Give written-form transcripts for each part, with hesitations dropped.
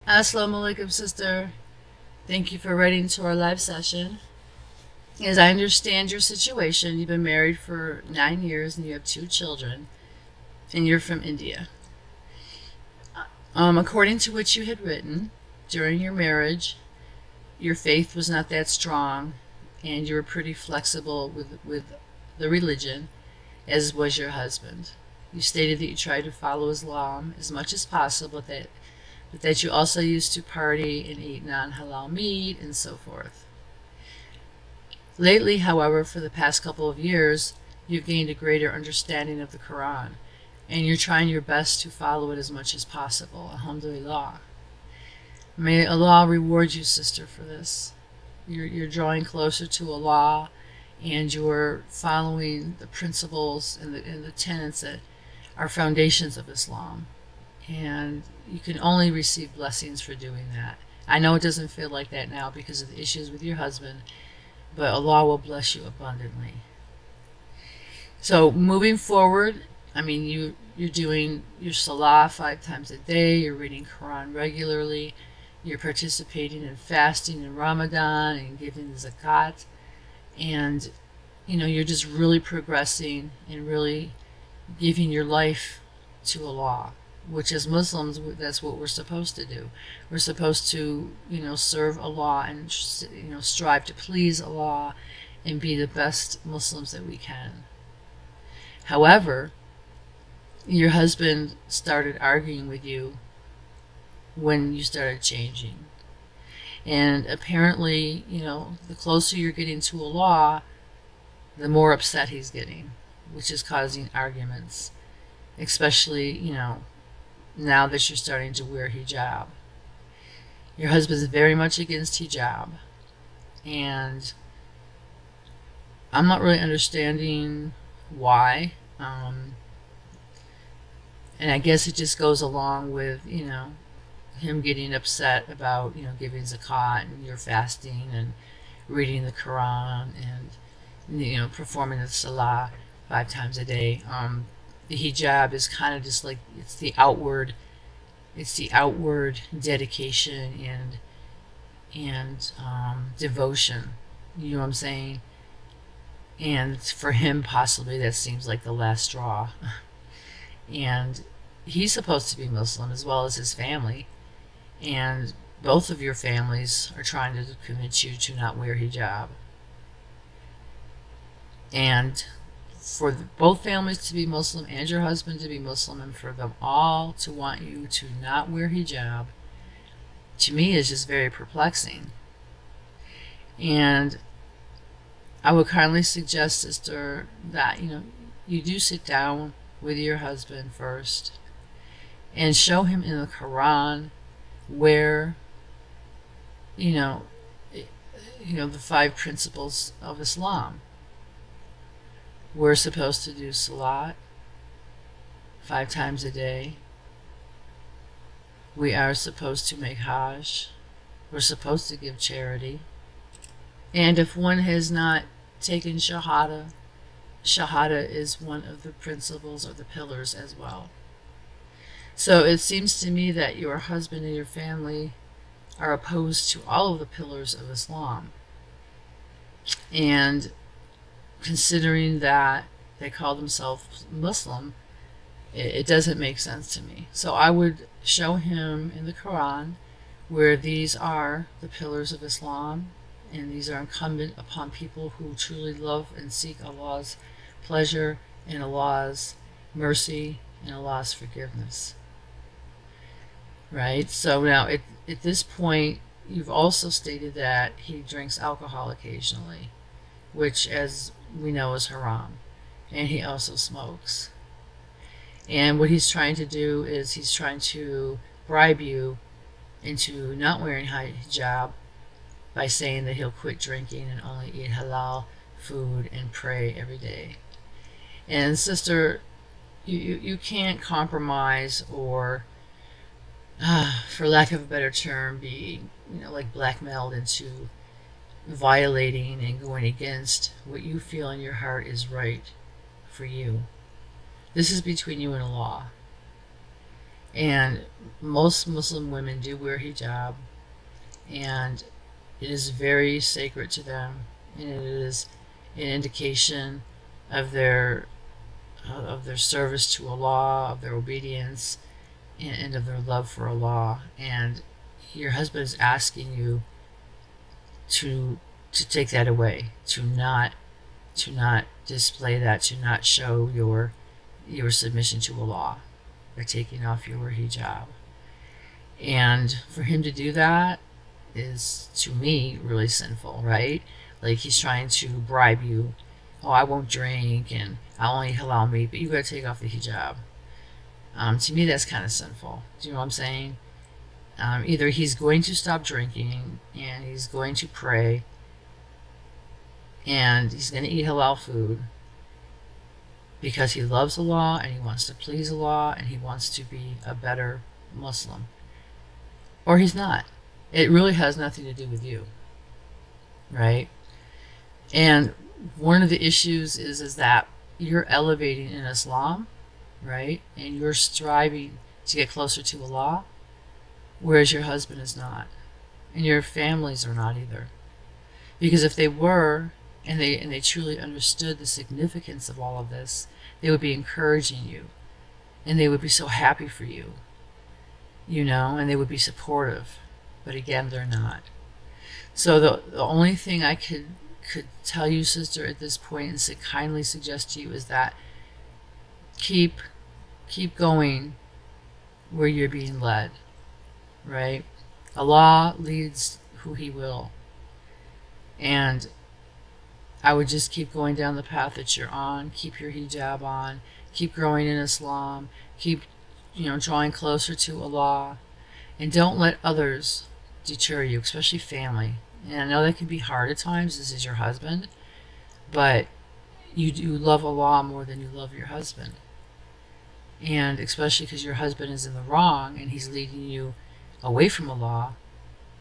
Assalamu Alaikum, sister. Thank you for writing to our live session. As I understand your situation, you've been married for 9 years and you have 2 children, and you're from India. According to what you had written, during your marriage, your faith was not that strong, and you were pretty flexible with the religion, as was your husband. You stated that you tried to follow Islam as much as possible, but that you also used to party and eat non-halal meat and so forth. Lately, however, for the past couple of years, you've gained a greater understanding of the Quran, and you're trying your best to follow it as much as possible. Alhamdulillah. May Allah reward you, sister, for this. You're drawing closer to Allah, and you're following the principles and the tenets that are foundations of Islam. And you can only receive blessings for doing that. I know it doesn't feel like that now because of the issues with your husband, but Allah will bless you abundantly. So moving forward, I mean, you're doing your Salah 5 times a day, you're reading Quran regularly, you're participating in fasting in Ramadan and giving the zakat, and you're just really progressing and really giving your life to Allah, which as Muslims, that's what we're supposed to do. We're supposed to, serve Allah and, strive to please Allah and be the best Muslims that we can. However, your husband started arguing with you when you started changing. And apparently, the closer you're getting to Allah, the more upset he's getting, which is causing arguments, especially, now that you're starting to wear hijab. Your husband is very much against hijab, and I'm not really understanding why. And I guess it just goes along with, him getting upset about, giving zakat and your fasting and reading the Quran and, performing the Salah 5 times a day. The hijab is kind of just like it's the outward dedication and devotion. You know what I'm saying? And for him, possibly that seems like the last straw. And he's supposed to be Muslim as well as his family, and both of your families are trying to convince you to not wear hijab. And for both families to be Muslim and your husband to be Muslim, and for them all to want you to not wear hijab, to me is just very perplexing. And I would kindly suggest, sister, that you do sit down with your husband first and show him in the Quran where the 5 principles of Islam. We're supposed to do Salat 5 times a day. We are supposed to make Hajj. We're supposed to give charity. And if one has not taken Shahada, Shahada is one of the principles or the pillars as well. So it seems to me that your husband and your family are opposed to all of the pillars of Islam. And considering that they call themselves Muslim, it doesn't make sense to me. So I would show him in the Quran where these are the pillars of Islam, and these are incumbent upon people who truly love and seek Allah's pleasure and Allah's mercy and Allah's forgiveness. Right? So now at this point, you've also stated that he drinks alcohol occasionally, which, as we know, is haram. And he also smokes. And what he's trying to do is he's trying to bribe you into not wearing hijab by saying that he'll quit drinking and only eat halal food and pray every day. And sister, you can't compromise or, for lack of a better term, be like blackmailed into violating and going against what you feel in your heart is right for you. This is between you and Allah. And most Muslim women do wear hijab, and it is very sacred to them, and it is an indication of their service to Allah, of their obedience, and of their love for Allah. And your husband is asking you to take that away, to not display that, to not show your submission to Allah by taking off your hijab. And for him to do that is, to me, really sinful, right? Like, he's trying to bribe you. Oh, I won't drink, and I'll only halal meat, but you gotta take off the hijab. To me, that's kind of sinful. Do you know what I'm saying? Either he's going to stop drinking, and he's going to pray, and he's going to eat halal food because he loves Allah, and he wants to please Allah, and he wants to be a better Muslim. Or he's not. It really has nothing to do with you, right? And one of the issues is that you're elevating in Islam, right? And you're striving to get closer to Allah, whereas your husband is not, and your families are not either. Because if they were, and they truly understood the significance of all of this, they would be encouraging you, and they would be so happy for you, you know, and they would be supportive. But again, they're not. So the only thing I could tell you, sister, at this point, and kindly suggest to you, is that keep going where you're being led, right? Allah leads who he will, and I would just keep going down the path that you're on. Keep your hijab on, keep growing in Islam, keep, you know, drawing closer to Allah, and don't let others deter you, especially family. And I know that can be hard at times. This is your husband, but you do love Allah more than you love your husband. And especially because your husband is in the wrong and he's leading you away from Allah,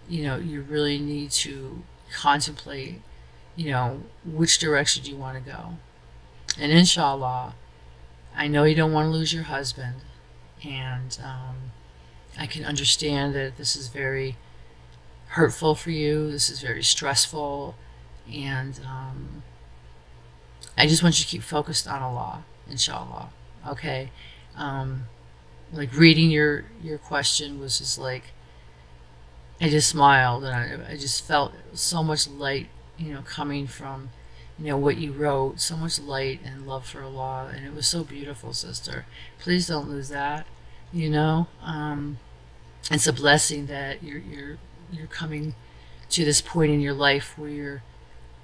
you know, you really need to contemplate, you know, which direction you want to go. And inshallah, I know you don't want to lose your husband, and I can understand that this is very hurtful for you, this is very stressful, and I just want you to keep focused on Allah, inshallah. Okay? Like, reading your question was just like, I just smiled, and I just felt so much light, you know, coming from, you know, what you wrote, so much light and love for Allah, and it was so beautiful, sister. Please don't lose that, you know. It's a blessing that you're coming to this point in your life where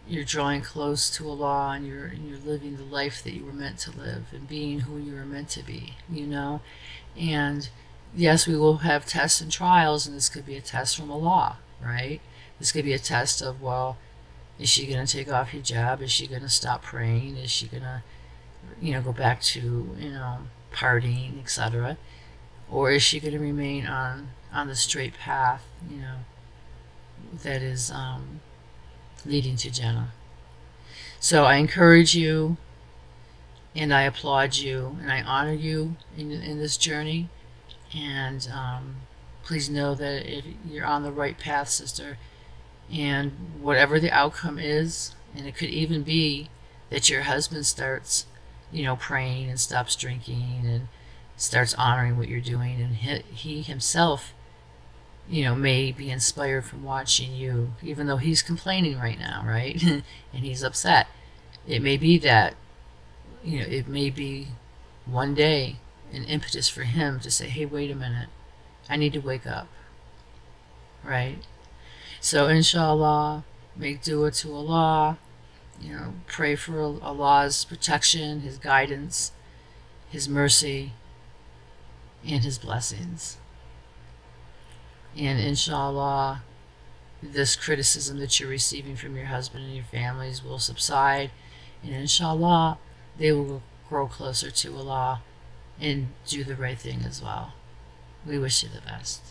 you're drawing close to Allah, and you're living the life that you were meant to live, and being who you were meant to be, you know. And yes, we will have tests and trials, and this could be a test from Allah, right? This could be a test of, well, is she going to take off hijab? Is she going to stop praying? Is she going to, you know, go back to, you know, partying, etc.? Or is she going to remain on the straight path, you know, that is leading to Jannah? So I encourage you, and I applaud you, and I honor you in this journey. And please know that if you're on the right path, sister, and whatever the outcome is, and it could even be that your husband starts, you know, praying and stops drinking and starts honoring what you're doing, and he himself, you know, may be inspired from watching you, even though he's complaining right now, right? And he's upset. It may be that, you know, it may be one day an impetus for him to say, hey, wait a minute, I need to wake up, right? So inshallah, make dua to Allah, you know, pray for Allah's protection, his guidance, his mercy, and his blessings. And inshallah, this criticism that you're receiving from your husband and your families will subside, and inshallah, they will grow closer to Allah and do the right thing as well. We wish you the best.